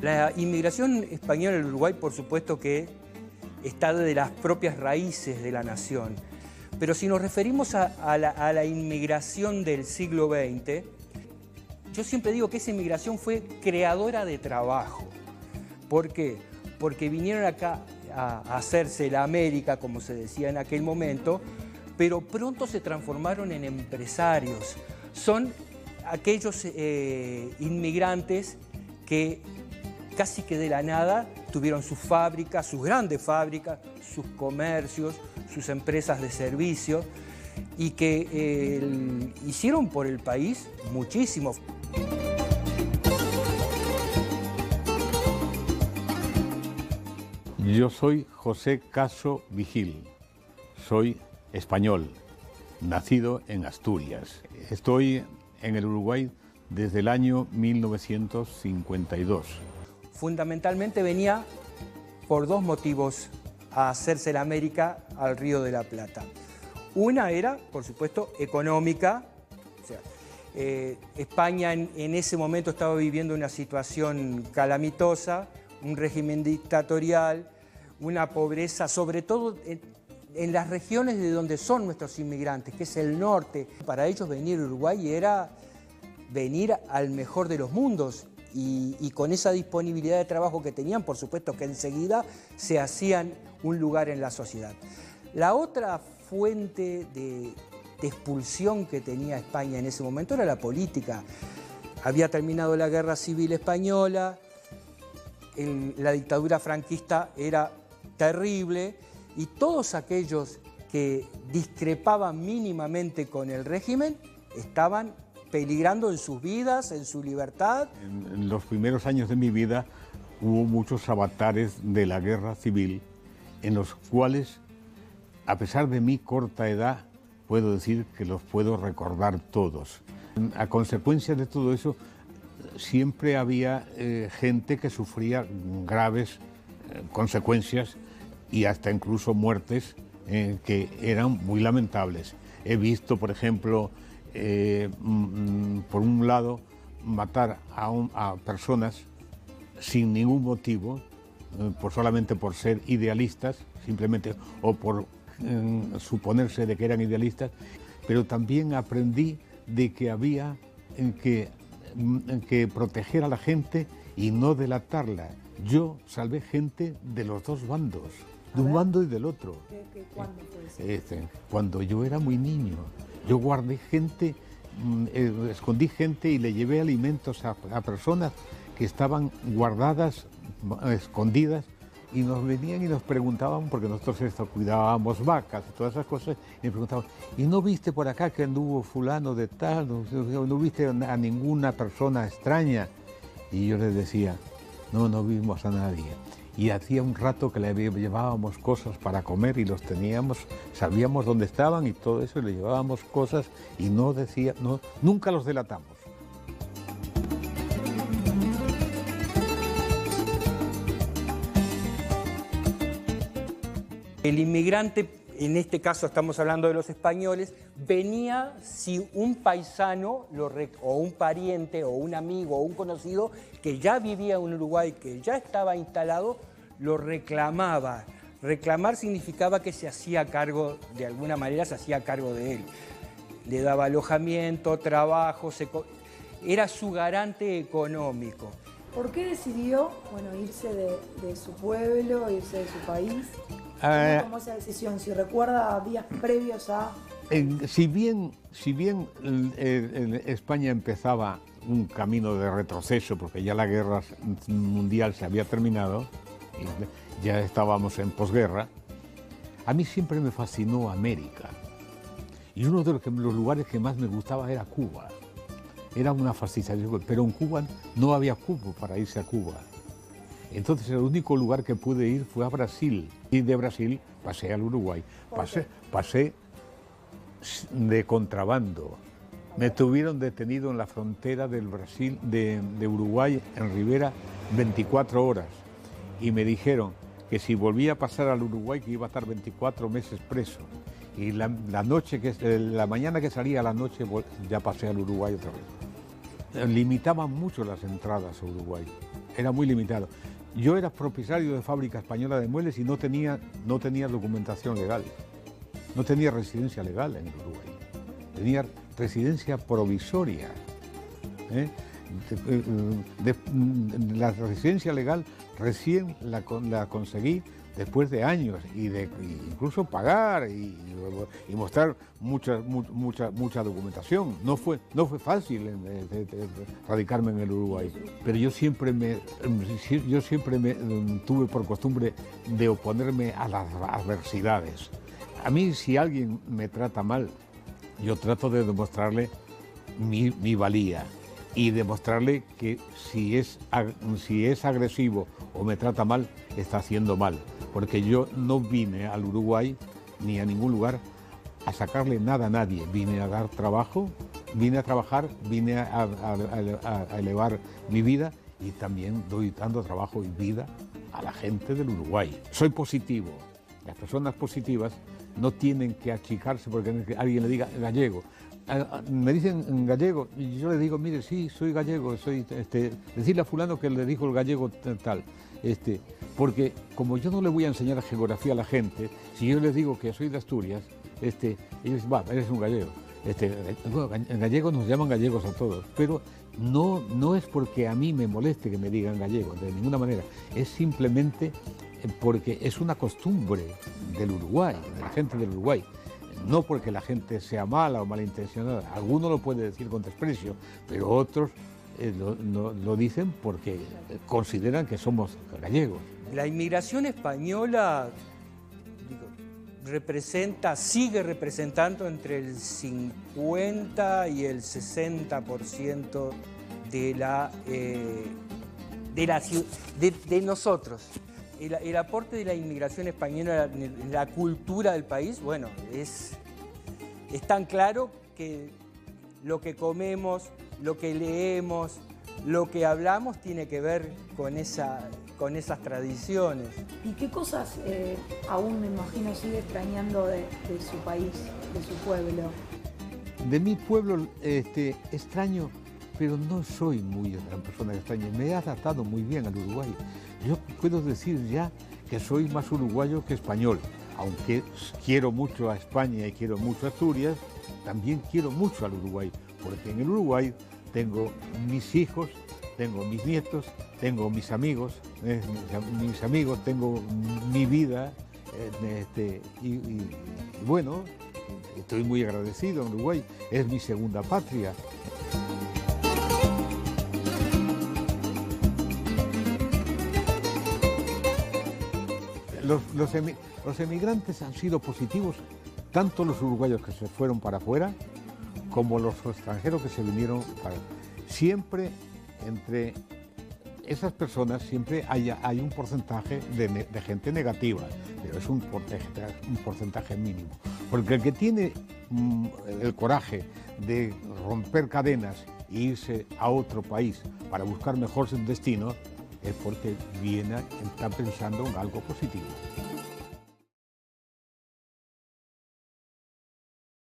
La inmigración española al Uruguay, por supuesto que está de las propias raíces de la nación. Pero si nos referimos a la inmigración del siglo XX, yo siempre digo que esa inmigración fue creadora de trabajo. ¿Por qué? Porque vinieron acá a hacerse la América, como se decía en aquel momento, pero pronto se transformaron en empresarios. Son aquellos inmigrantes que casi que de la nada tuvieron sus fábricas, sus grandes fábricas, sus comercios, sus empresas de servicio y que hicieron por el país muchísimo. Yo soy José Caso Vigil, soy español, nacido en Asturias. Estoy en el Uruguay desde el año 1952. Fundamentalmente venía por dos motivos a hacerse la América al Río de la Plata. Una era, por supuesto, económica. O sea, España en ese momento estaba viviendo una situación calamitosa, un régimen dictatorial, una pobreza, sobre todo en las regiones de donde son nuestros inmigrantes, que es el norte. Para ellos venir a Uruguay era venir al mejor de los mundos y con esa disponibilidad de trabajo que tenían, por supuesto que enseguida se hacían un lugar en la sociedad. La otra fuente de expulsión que tenía España en ese momento era la política. Había terminado la Guerra Civil Española, la dictadura franquista era terrible y todos aquellos que discrepaban mínimamente con el régimen estaban peligrando en sus vidas, en su libertad. En los primeros años de mi vida hubo muchos avatares de la guerra civil en los cuales, a pesar de mi corta edad, puedo decir que los puedo recordar todos. A consecuencia de todo eso, siempre había gente que sufría graves consecuencias y hasta incluso muertes que eran muy lamentables. He visto, por ejemplo, por un lado, matar a personas sin ningún motivo, solamente por ser idealistas, simplemente, o por suponerse de que eran idealistas, pero también aprendí de que había que proteger a la gente y no delatarla. Yo salvé gente de los dos bandos, de un bando y del otro. ¿Cuándo fue eso? Cuando yo era muy niño. Yo guardé gente, escondí gente y le llevé alimentos a personas que estaban guardadas, escondidas, y nos venían y nos preguntaban, porque nosotros cuidábamos vacas y todas esas cosas, y me preguntaban, ¿y no viste por acá que anduvo fulano de tal? ¿No viste a ninguna persona extraña? Y yo les decía, no vimos a nadie. Y hacía un rato que le llevábamos cosas para comer y los teníamos, sabíamos dónde estaban y todo eso, y le llevábamos cosas y nunca los delatamos. El inmigrante, en este caso estamos hablando de los españoles, venía si un paisano o un pariente o un amigo o un conocido que ya vivía en Uruguay, que ya estaba instalado, lo reclamaba. Reclamar significaba que se hacía cargo, de alguna manera se hacía cargo de él. Le daba alojamiento, trabajo, era su garante económico. ¿Por qué decidió irse de su pueblo, irse de su país? ¿Cómo tomó esa decisión? Si recuerda días previos a... Si bien España empezaba un camino de retroceso, porque ya la guerra mundial se había terminado, y ya estábamos en posguerra, a mí siempre me fascinó América. Y uno de los lugares que más me gustaba era Cuba. Era una fascinación, pero en Cuba no había cupo para irse a Cuba. Entonces el único lugar que pude ir fue a Brasil, y de Brasil pasé al Uruguay. Pasé de contrabando. Me tuvieron detenido en la frontera del Brasil, de Uruguay, en Rivera, 24 horas. Y me dijeron que si volvía a pasar al Uruguay, que iba a estar 24 meses preso. Y la mañana que salía a la noche, ya pasé al Uruguay otra vez. Limitaban mucho las entradas a Uruguay. era muy limitado. Yo era propietario de fábrica española de muebles y no tenía documentación legal, no tenía residencia legal en Uruguay, tenía residencia provisoria. La residencia legal recién la conseguí después de años y de incluso pagar y mostrar mucha documentación. No fue fácil radicarme en el Uruguay, pero yo siempre me tuve por costumbre de oponerme a las adversidades. A mí, si alguien me trata mal, yo trato de demostrarle mi valía y demostrarle que si es agresivo o me trata mal, está haciendo mal. Porque yo no vine al Uruguay ni a ningún lugar a sacarle nada a nadie. Vine a dar trabajo, vine a trabajar, vine a elevar mi vida y también doy dando trabajo y vida a la gente del Uruguay. Soy positivo. Las personas positivas no tienen que achicarse porque alguien le diga gallego. Me dicen gallego y yo le digo, mire, sí, soy gallego, decirle a fulano que le dijo el gallego tal, porque como yo no le voy a enseñar geografía a la gente, si yo les digo que soy de Asturias, ellos dicen, va, eres un gallego. En gallego nos llaman gallegos a todos, pero no es porque a mí me moleste que me digan gallego, de ninguna manera, es simplemente porque es una costumbre del Uruguay, de la gente del Uruguay. No porque la gente sea mala o malintencionada, alguno lo puede decir con desprecio, pero otros lo dicen porque consideran que somos gallegos. La inmigración española sigue representando entre el 50 y el 60% de nosotros. El aporte de la inmigración española en la cultura del país, bueno, es tan claro que lo que comemos, lo que leemos, lo que hablamos tiene que ver con esas tradiciones. ¿Y qué cosas aún, me imagino, sigue extrañando de su país, de su pueblo? De mi pueblo extraño, pero no soy muy una persona extraña. Me he adaptado muy bien al Uruguay. Yo puedo decir ya que soy más uruguayo que español. Aunque quiero mucho a España y quiero mucho a Asturias, también quiero mucho al Uruguay. Porque en el Uruguay tengo mis hijos, tengo mis nietos, tengo mis amigos, tengo mi vida. Y bueno, estoy muy agradecido en Uruguay. Es mi segunda patria. Los emigrantes han sido positivos, tanto los uruguayos que se fueron para afuera, como los extranjeros que se vinieron para... Siempre entre esas personas siempre hay un porcentaje de gente negativa, pero es un porcentaje mínimo. Porque el que tiene el coraje de romper cadenas e irse a otro país para buscar mejor su destino, es porque está pensando en algo positivo.